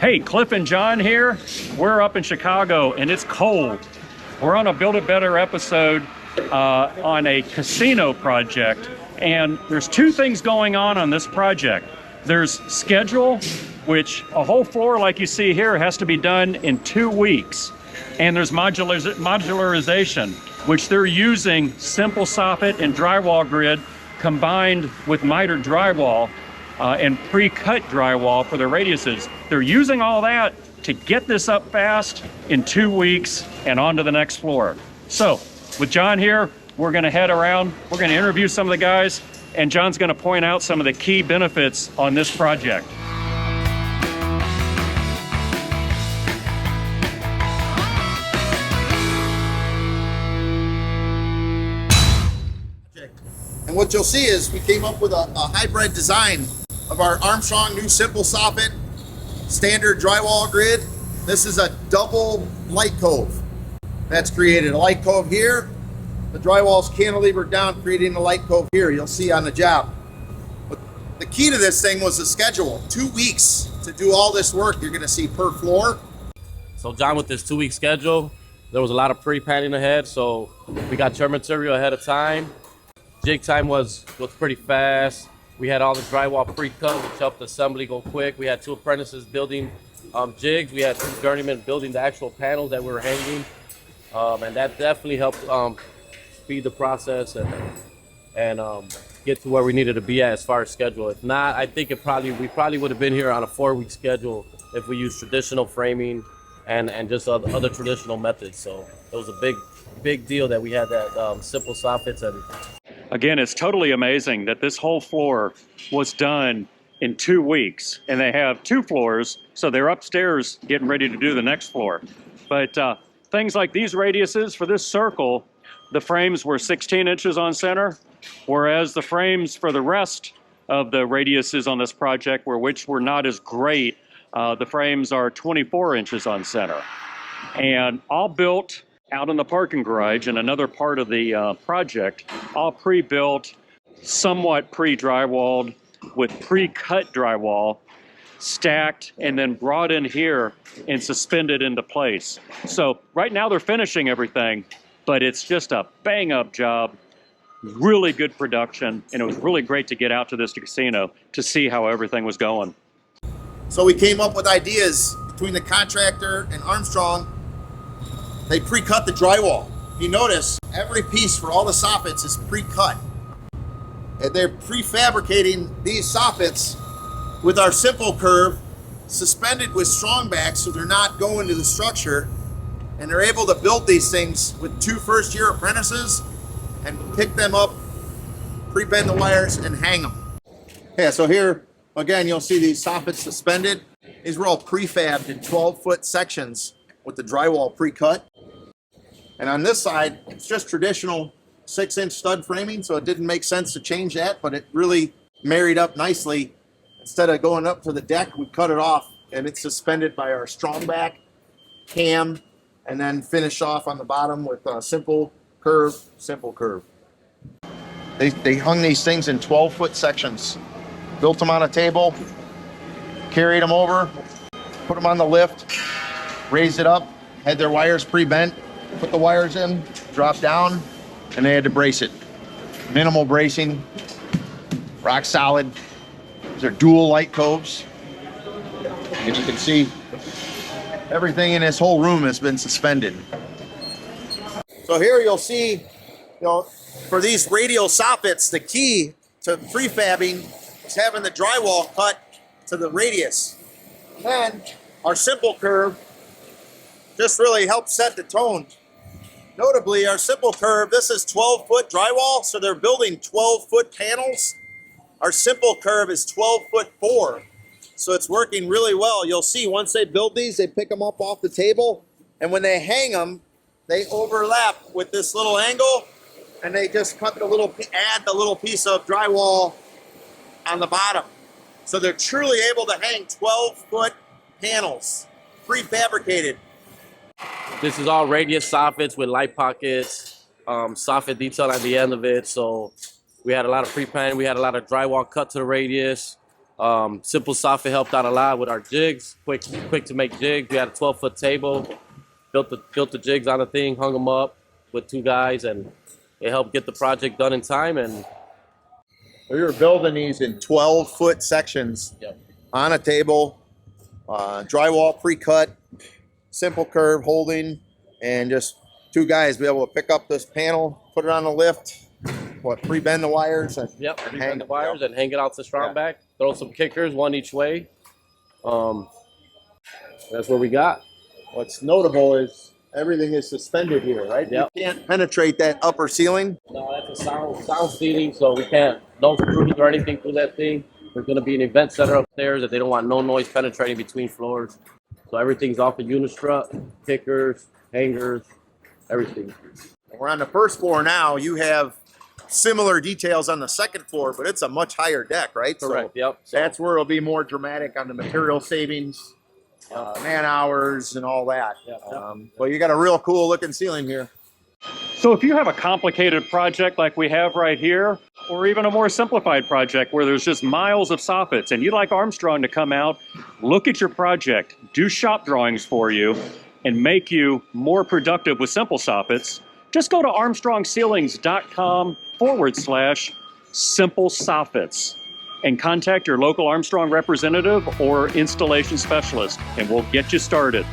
Hey, Cliff and John here. We're up in Chicago and it's cold. We're on a Build It Better episode on a casino project, and there's two things going on this project. There's schedule, which a whole floor like you see here has to be done in 2 weeks. And there's modularization, which they're using SIMPLESOFFIT and Drywall Grid combined with mitered drywall and pre-cut drywall for their radiuses. They're using all that to get this up fast in 2 weeks and on to the next floor. So with John here, we're gonna head around, we're gonna interview some of the guys, and John's gonna point out some of the key benefits on this project. And what you'll see is we came up with a hybrid design of our Armstrong new SIMPLESOFFIT standard drywall grid. This is a double light cove that's created. A light cove here, the drywall's cantilevered down, creating a light cove here, you'll see on the job. But the key to this thing was the schedule. 2 weeks to do all this work you're gonna see per floor. So John, with this 2-week schedule, there was a lot of pre-planning ahead, so we got your material ahead of time. Jig time was pretty fast. We had all the drywall pre-cut, which helped the assembly go quick. We had 2 apprentices building jigs. We had 2 journeymen building the actual panels that we were hanging. And that definitely helped speed the process and get to where we needed to be at as far as schedule. If not, I think we probably would have been here on a 4-week schedule if we used traditional framing and just other traditional methods. So it was a big deal that we had that SIMPLESOFFIT. And again, it's totally amazing that this whole floor was done in 2 weeks, and they have 2 floors, so they're upstairs getting ready to do the next floor. But things like these radiuses for this circle, the frames were 16 inches on center, whereas the frames for the rest of the radiuses on this project which were not as great, the frames are 24 inches on center. And all built out in the parking garage in another part of the project, all pre-built, somewhat pre-drywalled with pre-cut drywall, stacked and then brought in here and suspended into place. So right now they're finishing everything, but it's just a bang up job, really good production, and it was really great to get out to this casino to see how everything was going. So we came up with ideas between the contractor and Armstrong. They pre-cut the drywall. You notice every piece for all the soffits is pre-cut. And they're prefabricating these soffits with our simple curve, suspended with strong backs so they're not going to the structure. And they're able to build these things with 2 first-year apprentices and pick them up, pre-bend the wires, and hang them. Yeah, so here, again, you'll see these soffits suspended. These were all prefabbed in 12-foot sections with the drywall pre-cut. And on this side, it's just traditional 6-inch stud framing, so it didn't make sense to change that, but it really married up nicely. Instead of going up to the deck, we cut it off, and it's suspended by our strong back cam, and then finish off on the bottom with a simple curve. They hung these things in 12-foot sections, built them on a table, carried them over, put them on the lift, raised it up, had their wires pre-bent, put the wires in, drop down, and they had to brace it. Minimal bracing, rock solid. These are dual light coves. And you can see everything in this whole room has been suspended. So here you'll see, for these radial soffits, the key to prefabbing is having the drywall cut to the radius. And our simple curve just really helps set the tone. Notably, our simple curve, this is 12-foot drywall, so they're building 12-foot panels. Our simple curve is 12'4", so it's working really well. You'll see once they build these, they pick them up off the table, and when they hang them, they overlap with this little angle, and they just add the little piece of drywall on the bottom. So they're truly able to hang 12-foot panels, prefabricated. this is all radius soffits with light pockets, soffit detail at the end of it. So we had a lot of pre-planning. We had a lot of drywall cut to the radius. Simple Soffit helped out a lot with our jigs, quick to make jigs. We had a 12-foot table, built the jigs on the thing, hung them up with 2 guys, and it helped get the project done in time. And We were building these in 12-foot sections yep. on a table, drywall pre-cut, simple curve holding, and just 2 guys be able to pick up this panel, put it on the lift, pre-bend the wires, and Yep, hang hang the wires and hang it out to strong back. Throw some kickers, 1 each way. That's what we got. What's notable is everything is suspended here, right? Yep. You can't penetrate that upper ceiling. No, that's a sound ceiling, so we can't, no screws or anything through that thing. There's going to be an event center upstairs that they don't want no noise penetrating between floors. So everything's off the unistrut, kickers, hangers, everything. We're on the first floor now. You have similar details on the second floor, but it's a much higher deck, right? Correct, So yep. that's where it'll be more dramatic on the material savings, man hours, and all that. Yep. But you got a real cool looking ceiling here. So if you have a complicated project like we have right here, or even a more simplified project where there's just miles of soffits and you'd like Armstrong to come out, look at your project, do shop drawings for you, and make you more productive with simple soffits, just go to armstrongceilings.com/simple soffits and contact your local Armstrong representative or installation specialist, and we'll get you started.